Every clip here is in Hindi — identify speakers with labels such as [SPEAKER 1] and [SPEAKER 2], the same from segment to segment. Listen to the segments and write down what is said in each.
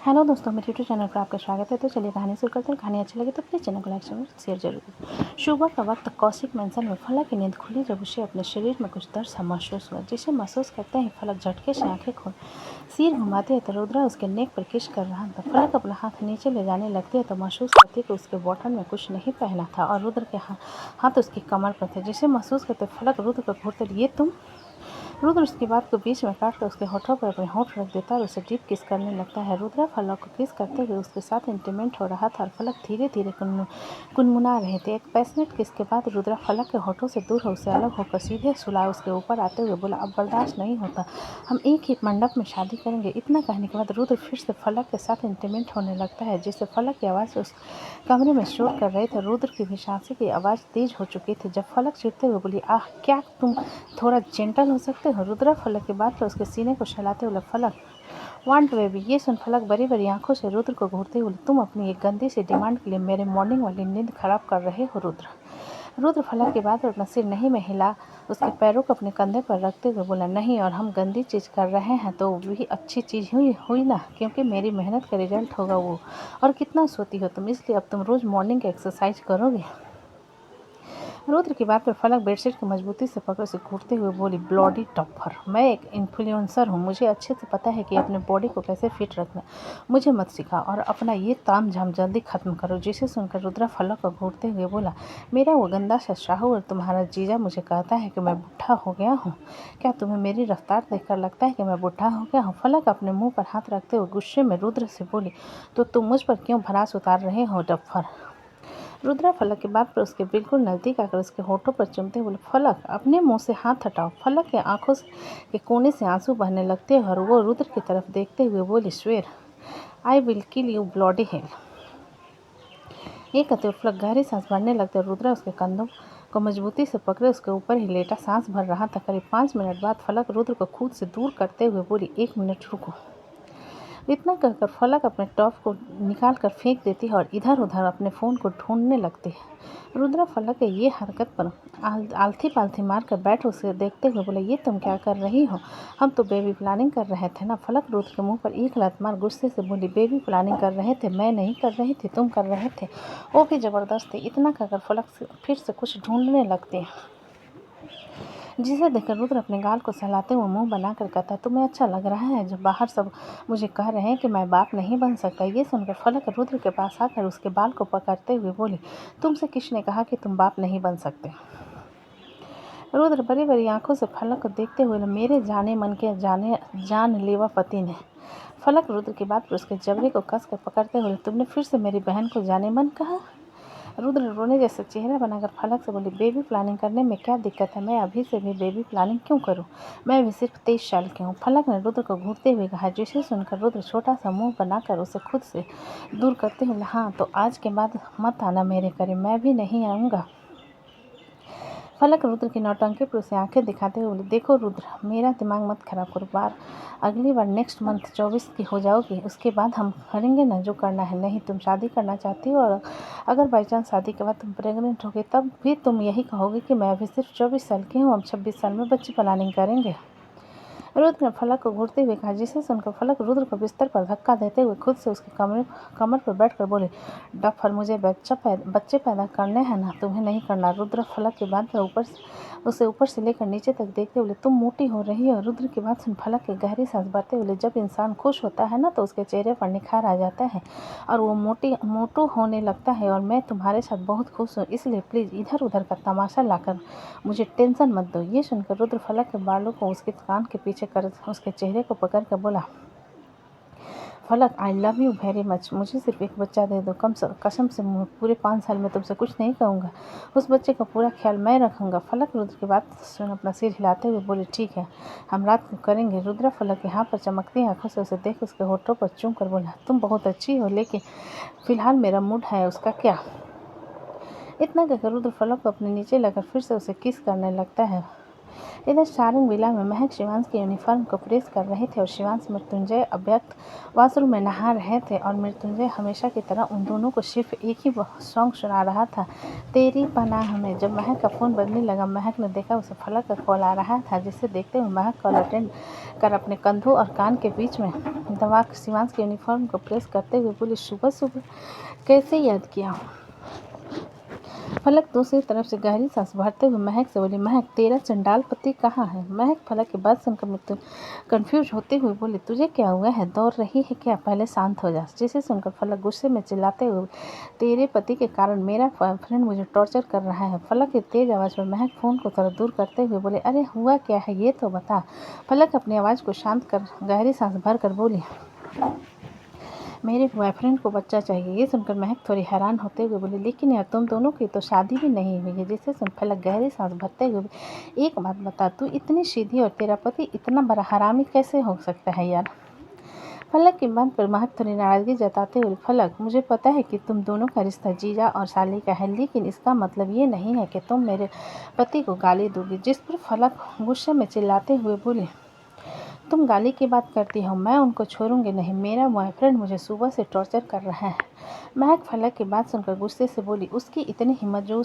[SPEAKER 1] हेलो दोस्तों, मेरे यूट्यूब चैनल पर आपका स्वागत है। तो चलिए कहानी शुरू करते हैं। कहानी अच्छी लगी तो प्लीज़ चैनल को लाइक शेयर जरूर करें। सुबह का वक्त कौशिक मेंशन में फलक की नींद खुली जब उसे अपने शरीर में कुछ दर्द सा महसूस हुआ, जिसे महसूस करते ही फलक झटके से आंखें खोल सिर घुमाती है तो रुद्रा उसके नेक पर किस कर रहा था। फलक अपना हाथ नीचे ले जाने लगती है तो महसूस करती है कि उसके बॉटल में कुछ नहीं पहना था और रुद्र के हाथ उसकी कमर पर थे, जिसे महसूस करते फलक रुद्र को घूरते ये तुम। रुद्र उसकी बात को बीच में काटकर उसके होठों पर अपने होठ रख देता है और उसे डीप किस करने लगता है। रुद्रा फलक को किस करते हुए उसके साथ इंटीमेट हो रहा था और फलक धीरे धीरे गुनगुना रहे थे। एक पैशनेट किस के बाद रुद्रा फलक के होठों से दूर हो उसे अलग होकर सीधे सुलाए उसके ऊपर आते हुए बोला, अब बर्दाश्त नहीं होता, हम एक ही मंडप में शादी करेंगे। इतना कहने के बाद रुद्र फिर से फलक के साथ इंटीमेट होने लगता है, जिससे फलक की आवाज़ उस कमरे में शोर कर रहे थे। रुद्र की भी सांसें की आवाज़ तेज हो चुकी थी जब फलक चिढ़ते हुए बोली, आह क्या तुम थोड़ा जेंटल हो सकते हो। रुद्रा फलक की बात पर उसके सीने को सहलाते हुए, फलक वांट बेबी। ये सुन फलक बड़ी बड़ी आंखों से रुद्र को घूरते हुए, तुम अपनी एक गंदी सी डिमांड के लिए मेरे मॉर्निंग वाली नींद खराब कर रहे हो। रुद्र फलक की बात पर अपना सिर नहीं में हिला उसके पैरों को अपने कंधे पर रखते हुए बोला, नहीं, और हम गंदी चीज़ कर रहे हैं तो भी अच्छी चीज़ हुई ना, क्योंकि मेरी मेहनत का रिजल्ट होगा वो। और कितना सोती हो तुम, इसलिए अब तुम रोज़ मॉर्निंग की एक्सरसाइज करोगे। रुद्र की बात पर फलक बेडशीट को मजबूती से पकड़ उसे घूरते हुए बोली, ब्लॉडी टॉपर, मैं एक इन्फ्लुएंसर हूँ, मुझे अच्छे से पता है कि अपने बॉडी को कैसे फिट रखना। मुझे मत सिखा और अपना ये ताम झाम जल्दी खत्म करो। जिसे सुनकर रुद्रा फलक को घूरते हुए बोला, मेरा वो गंदा सा शाहू और तुम्हारा जीजा मुझे कहता है कि मैं बुढ़ा हो गया हूँ। क्या तुम्हें मेरी रफ्तार देखकर लगता है कि मैं बुढ़ा हो गया हूँ? फलक अपने मुँह पर हाथ रखते हुए गुस्से में रुद्र से बोली, तो तुम मुझ पर क्यों भड़ास उतार रहे हो डफर। रुद्रा फलक की बात पर उसके बिल्कुल नज़दीक आकर उसके होठों पर चूमते बोले, फलक अपने मुंह से हाथ हटाओ। फलक के आंखों के कोने से आंसू बहने लगते हैं और वो रुद्र की तरफ देखते हुए बोली, swear I will kill you bloody hell. ये कहते हुए फलक गहरी सांस भरने लगते और रुद्रा उसके कंधों को मजबूती से पकड़े उसके ऊपर ही लेटा सांस भर रहा था। करीब 5 मिनट बाद फलक रुद्र को खुद से दूर करते हुए बोली, 1 मिनट रुको। इतना कहकर फलक अपने टॉप को निकाल कर फेंक देती है और इधर उधर अपने फ़ोन को ढूंढने लगती है। रुद्रा फलक के ये हरकत पर आलथी पालथी मार कर बैठ उसे देखते हुए बोले, ये तुम क्या कर रही हो? हम तो बेबी प्लानिंग कर रहे थे ना। फलक रुद्र के मुंह पर एक लात मार गुस्से से बोली, बेबी प्लानिंग कर रहे थे? मैं नहीं कर रही थी, तुम कर रहे थे, वो भी ज़बरदस्ती। इतना कहकर फलक फिर से कुछ ढूंढने लगती है, जिसे देखकर रुद्र अपने गाल को सहलाते हुए मुंह बनाकर कहता है, तुम्हें अच्छा लग रहा है जब बाहर सब मुझे कह रहे हैं कि मैं बाप नहीं बन सकता। ये सुनकर फलक रुद्र के पास आकर उसके बाल को पकड़ते हुए बोली, तुमसे किसने कहा कि तुम बाप नहीं बन सकते? रुद्र बड़ी बड़ी आंखों से फलक को देखते हुए, मेरे जाने मन के जानलेवा पति ने। फलक रुद्र की बात पर उसके जबड़े को कसकर पकड़ते हुए, तुमने फिर से मेरी बहन को जाने मन कहा? रुद्र रोने जैसे चेहरा बनाकर फलक से बोली, बेबी प्लानिंग करने में क्या दिक्कत है? मैं अभी से भी बेबी प्लानिंग क्यों करूं? मैं भी सिर्फ 23 साल की हूँ। फलक ने रुद्र को घूरते हुए कहा, जिसे सुनकर रुद्र छोटा सा मुंह बनाकर उसे खुद से दूर करते हुए, हाँ तो आज के बाद मत आना मेरे करीब, मैं भी नहीं आऊँगा। फलक रुद्र की नौटंकी पर उसे आंखें दिखाते हुए बोले, देखो रुद्र, मेरा दिमाग मत खराब करो। अगली बार नेक्स्ट मंथ 24 की हो जाओगी, उसके बाद हम करेंगे ना जो करना है। नहीं, तुम शादी करना चाहती हो और अगर बाई चांस शादी के बाद तुम प्रेग्नेंट होगे तब भी तुम यही कहोगे कि मैं अभी सिर्फ 24 साल की हूँ, हम 26 साल में बच्ची प्लानिंग करेंगे। रुद्र ने फलक को घूरते हुए कहा, जिसे सुनकर फलक रुद्र को बिस्तर पर धक्का देते हुए खुद से उसके कमर पर बैठकर बोले, डफर, मुझे बच्चे पैदा करने हैं ना, तुम्हें नहीं करना। रुद्र फलक की बात पर उसे ऊपर से लेकर नीचे तक देखते हुए, तुम मोटी हो रही हो। रुद्र की बात सुन फलक की गहरी सांस भरते हुए, जब इंसान खुश होता है ना तो उसके चेहरे पर निखार आ जाता है और वो मोटू होने लगता है, और मैं तुम्हारे साथ बहुत खुश हूँ, इसलिए प्लीज़ इधर उधर का तमाशा लाकर मुझे टेंशन मत दो। ये सुनकर रुद्र फलक के बालों को उसके कान के पीछे कर उसके चेहरे को पकड़ कर बोला, फलक, I love you very much, मुझे सिर्फ एक बच्चा दे दो, कसम से पूरे 5 साल में तुमसे कुछ नहीं कहूँगा, उस बच्चे का पूरा ख्याल मैं रखूँगा। फलक रुद्र की बात सुन अपना सिर हिलाते हुए बोले, ठीक है, हम रात को करेंगे। रुद्र फलक के हाथ पर चमकती आंखों से उसे देख उसके होठों पर चूम कर बोला, तुम बहुत अच्छी हो, लेकिन फिलहाल मेरा मूड है, उसका क्या? इतना कहकर रुद्र फलक को अपने नीचे लाकर फिर से उसे किस करने लगता है। इधर सारंग विला में महक शिवांश के यूनिफॉर्म को प्रेस कर रहे थे और शिवांश मृत्युंजय अव्यक्त वॉशरूम में नहा रहे थे और मृत्युंजय हमेशा की तरह उन दोनों को सिर्फ एक ही सॉन्ग सुना रहा था, तेरी पनाह में। जब महक का फ़ोन बजने लगा, महक ने देखा उसे फलक का कॉल आ रहा था, जिसे देखते हुए महक कॉल अटेंड कर अपने कंधों और कान के बीच में दबा शिवांश के यूनिफॉर्म को प्रेस करते हुए बोली, सुबह सुबह कैसे याद किया? फलक दूसरी तरफ से गहरी सांस भरते हुए महक से बोली, महक तेरा चंडाल पति कहाँ है? महक फलक की बात सुनकर मृत्यु कंफ्यूज होते हुए बोली, तुझे क्या हुआ है? दौड़ रही है क्या? पहले शांत हो जा। जिसे सुनकर फलक गुस्से में चिल्लाते हुए, तेरे पति के कारण मेरा फ्रेंड मुझे टॉर्चर कर रहा है। फलक की तेज आवाज़ में महक फ़ोन को थोड़ा दूर करते हुए बोले, अरे हुआ क्या है ये तो बता। फलक अपनी आवाज़ को शांत कर गहरी सांस भर कर बोली, मेरे बॉयफ्रेंड को बच्चा चाहिए। ये सुनकर महक थोड़ी हैरान होते हुए बोली, लेकिन यार तुम दोनों की तो शादी भी नहीं हुई है। जिसे सुन फलक गहरी सांस भरते हुए, एक बात बता, तू इतनी सीधी और तेरा पति इतना बड़ा हरामी कैसे हो सकता है यार? फलक की बात पर महक थोड़ी नाराज़गी जताते हुए, फलक मुझे पता है कि तुम दोनों का रिश्ता जीजा और साली का है, लेकिन इसका मतलब ये नहीं है कि तुम मेरे पति को गाली दोगी। जिस पर फलक गुस्से में चिल्लाते हुए बोली, तुम गाली की बात करती हो, मैं उनको छोड़ूंगी नहीं। मेरा बॉयफ्रेंड मुझे सुबह से टॉर्चर कर रहा है। महक फलक की बात सुनकर गुस्से से बोली, उसकी इतनी हिम्मत जो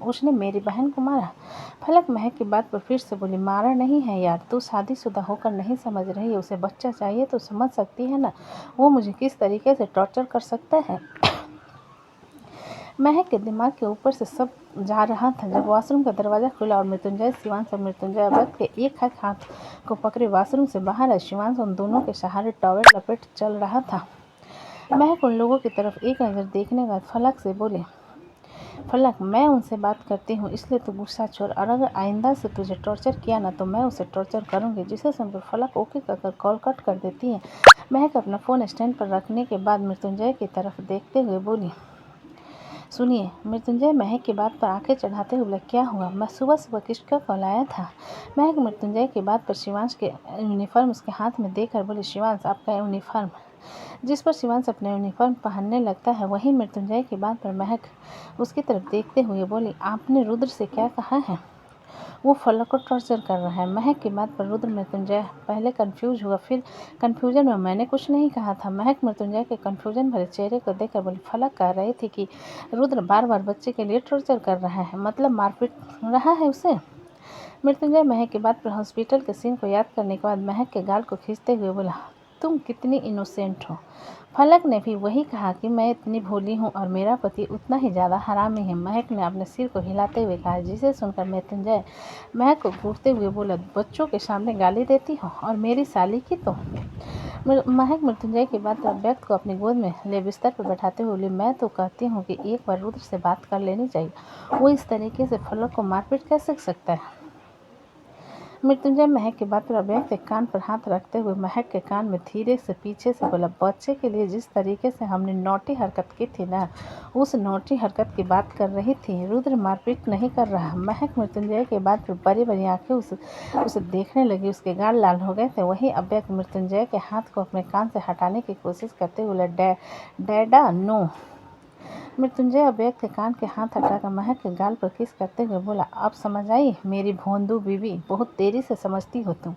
[SPEAKER 1] उसने मेरी बहन को मारा। फलक महक की बात पर फिर से बोली, मारा नहीं है यार, तू शादीशुदा होकर नहीं समझ रही है, उसे बच्चा चाहिए तो समझ सकती है ना, वो मुझे किस तरीके से टॉर्चर कर सकता है। महक के दिमाग के ऊपर से सब जा रहा था जब वॉशरूम का दरवाज़ा खुला और मृत्युंजय शिवांश और मृत्युंजय अव्यक्त के एक हाथ को पकड़े वॉशरूम से बाहर आए। शिवांश उन दोनों के सहारे टॉवल लपेट चल रहा था। महक उन लोगों की तरफ एक नज़र देखने के बाद फलक से बोले, फलक मैं उनसे बात करती हूँ, इसलिए तू गुस्सा छोड़, और अगर आइंदा से तुझे टॉर्चर किया ना तो मैं उसे टॉर्चर करूँगी। जिसे सुनकर फलक ओके कहकर कॉल कट कर देती है। महक अपना फ़ोन स्टैंड पर रखने के बाद मृत्युंजय की तरफ देखते हुए बोली, सुनिए। मृत्युंजय महक की बात पर आंखें चढ़ाते हुए बोला, क्या हुआ? मैं सुबह सुबह किसका कॉल आया था? महक मृत्युंजय की बात पर शिवांश के यूनिफॉर्म उसके हाथ में देकर बोली, शिवांश आपका यूनिफॉर्म। जिस पर शिवांश अपने यूनिफॉर्म पहनने लगता है, वहीं मृत्युंजय की बात पर महक उसकी तरफ देखते हुए बोली, आपने रुद्र से क्या कहा है? वो फलक को टॉर्चर कर रहा है। महक की बात पर रुद्र मृत्युंजय पहले कंफ्यूज हुआ, फिर कंफ्यूजन में, मैंने कुछ नहीं कहा था। महक मृत्युंजय के कंफ्यूजन भरे चेहरे को देखकर बोली, फलक कह रही थी कि रुद्र बार बार बच्चे के लिए टॉर्चर कर रहा है, मतलब मारपीट रहा है उसे। मृत्युंजय महक की बात पर हॉस्पिटल के सीन को याद करने के बाद महक के गाल को खींचते हुए बोला, तुम कितनी इनोसेंट हो। फलक ने भी वही कहा कि मैं इतनी भोली हूँ और मेरा पति उतना ही ज़्यादा हरामी है। महक ने अपने सिर को हिलाते हुए कहा। जिसे सुनकर मृत्युंजय महक को घूरते हुए बोला, बच्चों के सामने गाली देती हो और मेरी साली की तो। महक मृत्युंजय की बात पर व्यक्त को अपनी गोद में ले बिस्तर पर बैठाते हुए बोली, मैं तो कहती हूँ कि एक बार रुद्र से बात कर लेनी चाहिए, वो इस तरीके से फलक को मारपीट कैसे सकता है। मृत्युंजय महक की बात पर अव्यक्त के कान पर हाथ रखते हुए महक के कान में धीरे से पीछे से बोला, बच्चे के लिए जिस तरीके से हमने नौटी हरकत की थी ना, उस नौटी हरकत की बात कर रही थी, रुद्र मारपीट नहीं कर रहा। महक मृत्युंजय की बात पर बड़ी बड़ी आंखें उसे देखने लगी, उसके गाल लाल हो गए थे। वहीं अव्यक्त मृत्युंजय के हाथ को अपने कान से हटाने की कोशिश करते हुए डैडा नो। मृत्युंजय अव्यक्त के कान के हाथ हटाकर महक के गाल पर किस करते हुए बोला, अब समझ आई मेरी भोंदू बीवी, बहुत देरी से समझती हो तुम।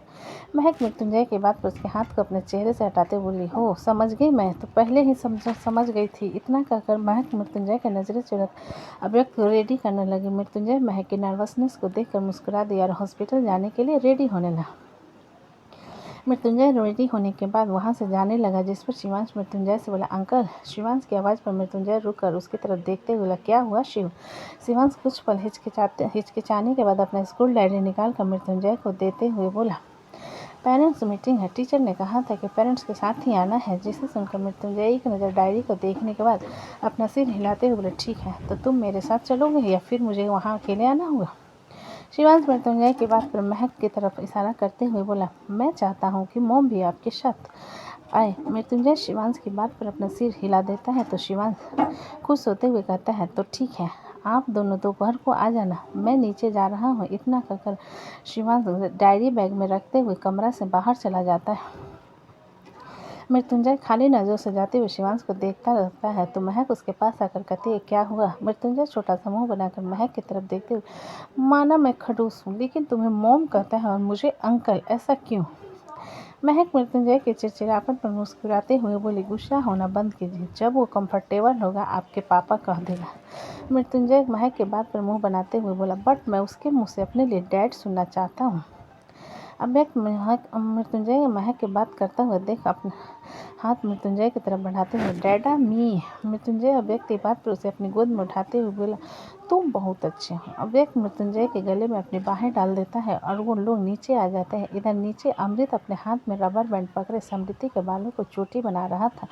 [SPEAKER 1] महक मृत्युंजय की बात पर उसके हाथ को अपने चेहरे से हटाते बोली, हो समझ गई, मैं तो पहले ही समझ गई थी। इतना कहकर महक मृत्युंजय के नजरें चुराकर अव्यक्त को रेडी करने लगी। मृत्युंजय महक की नर्वसनेस को देखकर मुस्कुरा दिया और हॉस्पिटल जाने के लिए रेडी होने लगा। मृत्युंजय रेडी होने के बाद वहां से जाने लगा, जिस पर शिवांश मृत्युंजय से बोला, अंकल। शिवांश की आवाज़ पर मृत्युंजय रुककर उसकी तरफ देखते हुए बोला, क्या हुआ शिव? शिवांश कुछ पल हिचकिचाने के बाद अपना स्कूल डायरी निकाल कर मृत्युंजय को देते हुए बोला, पेरेंट्स मीटिंग है, टीचर ने कहा था कि पेरेंट्स के साथ ही आना है। जिसे सुनकर मृत्युंजय एक नज़र डायरी को देखने के बाद अपना सिर हिलाते हुए बोला, ठीक है, तो तुम मेरे साथ चलोगे या फिर मुझे वहाँ अकेले आना होगा? शिवांश मृत्युंजय की बात पर महक की तरफ इशारा करते हुए बोला, मैं चाहता हूँ कि मोम भी आपके साथ आए। मृत्युंजय शिवांश की बात पर अपना सिर हिला देता है तो शिवांश खुश होते हुए कहता है, तो ठीक है, आप दोनों दोपहर को आ जाना, मैं नीचे जा रहा हूँ। इतना कहकर शिवांश डायरी बैग में रखते हुए कमरा से बाहर चला जाता है। मृत्युंजय खाली नजरों से जाते हुए शिवांश को देखता रहता है तो महक उसके पास आकर कहती है, क्या हुआ? मृत्युंजय छोटा सा मुंह बनाकर महक की तरफ देखते हुए, माना मैं खड़ूस हूँ लेकिन तुम्हें मोम कहता है और मुझे अंकल, ऐसा क्यों? महक मृत्युंजय के चिड़चिड़ापन पर मुस्कुराते हुए बोली, गुस्सा होना बंद कीजिए, जब वो कंफर्टेबल होगा आपके पापा कह देगा। मृत्युंजय महक के बात पर मुंह बनाते हुए बोला, बट मैं उसके मुंह से अपने लिए डैड सुनना चाहता हूँ। अब एक मृत्युंजय महक की बात करता हुआ देख अपना हाथ मृत्युंजय की तरफ बढ़ाते हुए, डैडा मी। मृत्युंजय अव्यक्त की बात पर उसे अपनी गोद में उठाते हुए बोला, तुम बहुत अच्छे हो। अव्यक्त मृत्युंजय के गले में अपनी बाहें डाल देता है और वो लोग नीचे आ जाते हैं। इधर नीचे अमृत अपने हाथ में रबर बैंड पकड़े समृद्धि के बालों को चोटी बना रहा था।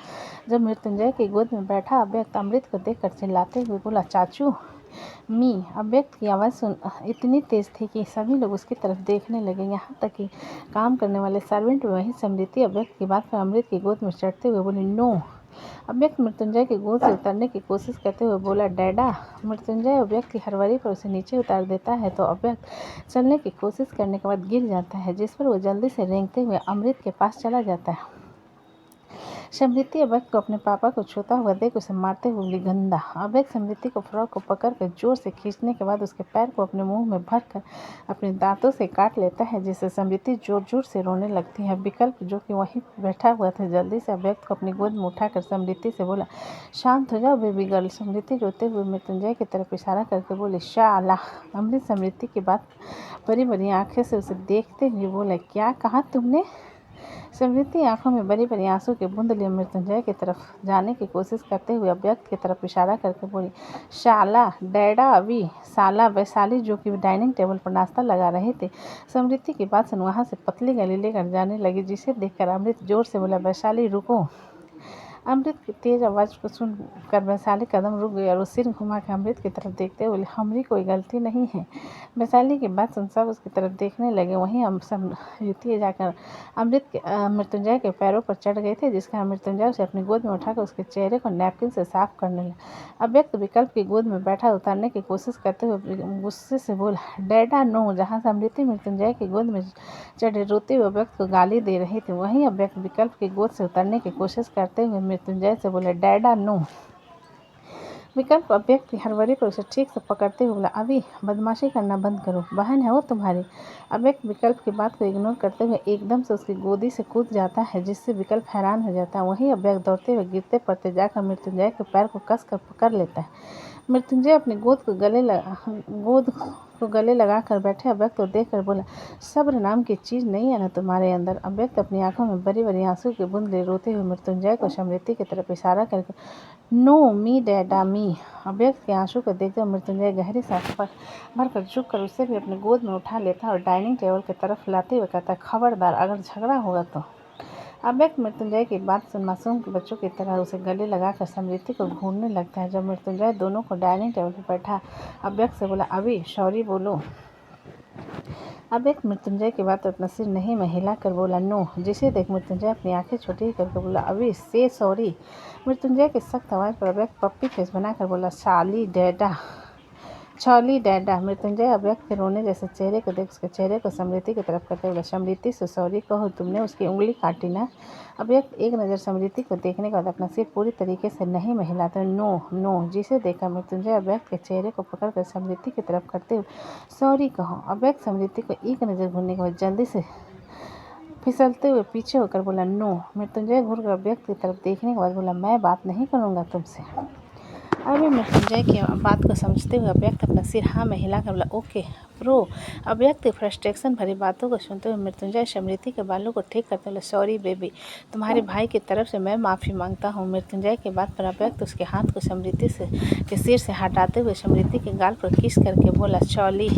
[SPEAKER 1] जब मृत्युंजय की गोद में बैठा अव्यक्त अमृत को देखकर चिल्लाते हुए बोला, चाचू मी। अव्यक्त की आवाज़ इतनी तेज़ थी कि सभी लोग उसकी तरफ देखने लगे, यहाँ तक कि काम करने वाले सर्वेंट भी। वहीं समृद्धि अव्यक्त की बात पर अमृत की गोद में चढ़ते हुए बोली, नो। अव्यक्त मृत्युंजय की गोद से उतरने की कोशिश करते हुए बोला, डैडा। मृत्युंजय अव्यक्त की हरवरी पर उसे नीचे उतार देता है तो अव्यक्त चलने की कोशिश करने के बाद गिर जाता है, जिस पर वो जल्दी से रेंगते हुए अमृत के पास चला जाता है। समृद्धि अव्यक्त को अपने पापा को छूता हुआ देख उसे मारते हुए बोली, गंदा। अव्यक्त समृद्धि को फ्रॉक को पकड़कर जोर से खींचने के बाद उसके पैर को अपने मुंह में भरकर अपने दांतों से काट लेता है, जिससे समृद्धि जोर जोर से रोने लगती है। विकल्प जो कि वहीं बैठा हुआ था जल्दी से अव्यक्त को अपनी गोद में उठाकर समृद्धि से बोला, शांत हो जाओ बेबी गर्ल। समृद्धि रोते हुए मृत्युंजय की तरफ इशारा करके बोली, शाला। अमृत समृद्धि की बात बड़ी बड़ी आंखें से उसे देखते हुए बोला, क्या कहा तुमने? समृद्धि आंखों में बड़ी बड़ी आंसू की बूंद लिए मृत्युंजय की तरफ जाने की कोशिश करते हुए अव्यक्त की तरफ इशारा करके बोली, शाला। डैडा अभी। साला वैशाली जो कि डाइनिंग टेबल पर नाश्ता लगा रहे थे समृद्धि की बात सुन वहाँ से पतली गली लेकर जाने लगी, जिसे देखकर अमृत जोर से बोला, वैशाली रुको। अमृत की तेज आवाज़ को सुनकर वैशाली कदम रुक गई और वो सिर घुमा के अमृत की तरफ देखते हुए, हमारी कोई गलती नहीं है। वैशाली की बात सुन सब उसकी तरफ देखने लगे। वहीं समृद्धि जाकर मृत्युंजय के पैरों पर चढ़ गए थे, जिसका मृत्युंजय उसे अपनी गोद में उठाकर उसके चेहरे को नैपकिन से साफ करने लगा। अव्यक्त विकल्प की गोद में बैठा उतारने की कोशिश करते हुए गुस्से से बोला, डैडा नो। जहाँ समृद्धि मृत्युंजय की गोद में चढ़े रोते हुए अव्यक्त को गाली दे रहे थे, वहीं अव्यक्त विकल्प की गोद से उतरने की कोशिश करते हुए मृत्युंजय से बोले, डैडा नो। विकल्प अव्यक्त की हरवरी पर उसे ठीक से पकड़ते हुए बोला, अभी बदमाशी करना बंद करो, बहन है वो तुम्हारी। अव्यक्त विकल्प की बात को इग्नोर करते हुए एकदम से उसकी गोदी से कूद जाता है, जिससे विकल्प हैरान हो जाता है। वहीं अव्यक्त दौड़ते हुए गिरते पड़ते जाकर मृत्युंजय के पैर को कस कर पकड़ लेता है। मृत्युंजय अपनी गोद को गले लगाकर बैठे अव्यक्त को देखकर बोला, सब्र नाम की चीज़ नहीं है ना तुम्हारे अंदर। अव्यक्त अपनी आंखों में बड़ी बड़ी आंसू की बूंद ले रोते हुए मृत्युंजय को समृद्धि की तरफ इशारा करके, नो मी डैडा मी। अव्यक्त के आंसू को देखकर मृत्युंजय गहरी सांस भरकर झुककर उसे भी अपनी गोद में उठा लेता और डाइनिंग टेबल की तरफ लाते हुए कहता, खबरदार अगर झगड़ा होगा तो। अव्यक्त मृत्युंजय की बात सुन मासूम के बच्चों की तरह उसे गले लगाकर समृद्धि को घूरने लगता है। जब मृत्युंजय दोनों को डाइनिंग टेबल पर बैठा अव्यक्त से बोला, अभी सॉरी बोलो। अव्यक्त मृत्युंजय की बात अपना सिर नहीं में हिलाकर बोला, नो। जिसे देख मृत्युंजय अपनी आंखें छोटी करके बोला, अभी से सॉरी। मृत्युंजय की सख्त आवाज़ पर अव्यक्त पप्पी फेस बनाकर बोला, छॉली डैडा। मृत्युंजय अव्यक्त के रोने जैसे चेहरे को देख उसके चेहरे को समृद्धि की तरफ करते बोला, समृद्धि से सॉरी कहो, तुमने उसकी उंगली काटी ना। अव्यक्त एक नज़र समृद्धि को देखने के बाद अपना सिर पूरी तरीके से नहीं में हिलाते, नो। जिसे देखकर मृत्युंजय अव्यक्त के चेहरे को पकड़कर समृद्धि की तरफ करते हुए, सॉरी कहो। अव्यक्त समृद्धि को एक नज़र घूरने के बाद जल्दी से फिसलते हुए पीछे होकर बोला, नो। मृत्युंजय घूरकर अव्यक्त की तरफ देखने के बाद बोला, मैं बात नहीं करूँगा तुमसे। अभी मृत्युंजय की बात को समझते हुए अव्यक्त अपना सिर हाँ में हिलाकर बोला, ओके प्रो। अव्यक्त की फ्रस्ट्रेशन भरी बातों को सुनते हुए मृत्युंजय समृद्धि के बालों को ठीक करते हुए, सॉरी बेबी, तुम्हारे भाई की तरफ से मैं माफ़ी मांगता हूँ। मृत्युंजय की बात पर अव्यक्त उसके हाथ को समृद्धि के सिर से हटाते हुए समृद्धि के गाल पर किस करके बोला, चौली।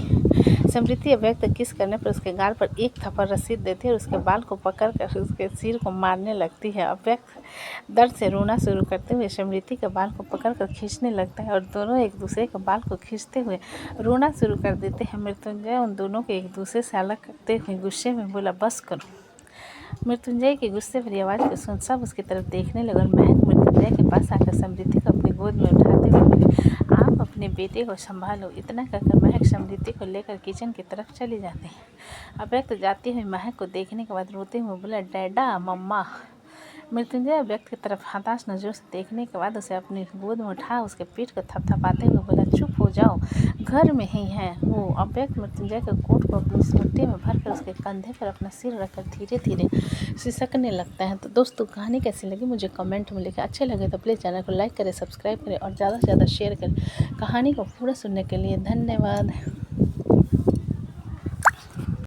[SPEAKER 1] समृद्धि अव्यक्त किस करने पर उसके गाल पर एक थप्पड़ रसीद देती है और उसके बाल को पकड़कर उसके सिर को मारने लगती है। अव्यक्त दर्द से रोना शुरू करते हुए समृद्धि के बाल को पकड़कर खींचने लगता है और दोनों एक दूसरे के बाल को खींचते हुए रोना शुरू कर देते हैं। मृत्युंजय उन दोनों को एक दूसरे से अलग करते हुए गुस्से में बोला, बस करो। मृत्युंजय की गुस्से भरी आवाज़ को सुन सब उसकी तरफ देखने लगे और महक मृत्युंजय के पास आकर समृद्धि को अपनी गोद में उठाते हुए बोले, आप अपने बेटे को संभालो। इतना कहकर महक समृद्धि को लेकर किचन की तरफ चली जाती है। अव्यक्त जाती हुई महक को देखने के बाद रोते हुए बोला, डैडा मम्मा। मृत्युंजय अव्यक्त की तरफ हताश नजरों से देखने के बाद उसे अपनी गोद में उठा उसके पीठ को थपथपाते हुए बोला, चुप हो जाओ, घर में ही है वो। अव्यक्त मृत्युंजय के कोट को अपनी मुट्ठी में भरकर उसके कंधे पर अपना सिर रखकर धीरे धीरे सिसकने लगता है। तो दोस्तों, कहानी कैसी लगी मुझे कमेंट में लिखें। अच्छे लगे तो प्लीज़ चैनल को लाइक करें, सब्सक्राइब करें और ज़्यादा से ज़्यादा शेयर करें। कहानी को पूरा सुनने के लिए धन्यवाद।